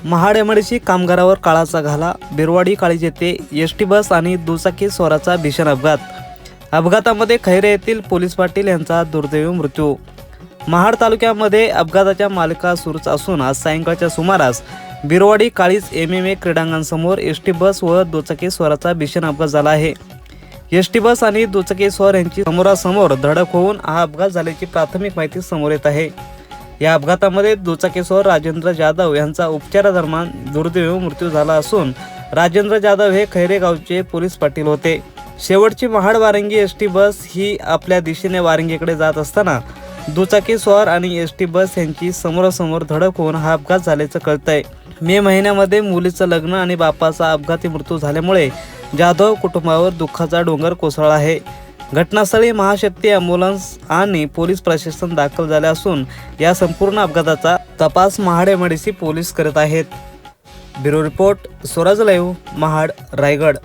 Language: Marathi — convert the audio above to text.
महाड एमआयडीसी कामगारावर काळाचा घाला. बिरवाडी काळीज येथे एसटी बस आणि दुचाकी स्वाराचा भीषण अपघात. अपघातामध्ये खैरे येथील पोलीस पाटील यांचा दुर्दैवी मृत्यू. महाड तालुक्यामध्ये अपघाताच्या मालिका सुरूच असून आज सायंकाळच्या सुमारास बिरवाडी काळीज MMA क्रीडांगणासमोर एसटी बस व दुचाकी स्वाराचा भीषण अपघात झाला आहे. एसटी बस आणि दुचाकी स्वार यांची समोरासमोर धडक होऊन हा अपघात झाल्याची प्राथमिक माहिती समोर येत आहे. या अपघातामध्ये दुचाकीस्वार राजेंद्र जाधव यांचा उपचारादरम्यान दुर्दैवी मृत्यू झाला असून राजेंद्र जाधव हे खैरे गावचे पोलीस पाटील होते. शेवटची महाड वारंगी एसटी बस ही आपल्या दिशेने वारंगीकडे जात असताना दुचाकी स्वार आणि एसटी बस यांची समोरासमोर धडक होऊन हा अपघात झाल्याचं कळतंय. मे महिन्यामध्ये मुलीचं लग्न आणि बापाचा अपघाती मृत्यू झाल्यामुळे जाधव कुटुंबावर दुःखाचा डोंगर कोसळला आहे. घटनास्थळी महाशक्ती ॲम्ब्युलन्स आणि पोलीस प्रशासन दाखल झाले असून या संपूर्ण अपघाताचा तपास महाड एमआयडीसी पोलीस करत आहेत. Bureau report Swaraj live, Mahad, Raigad.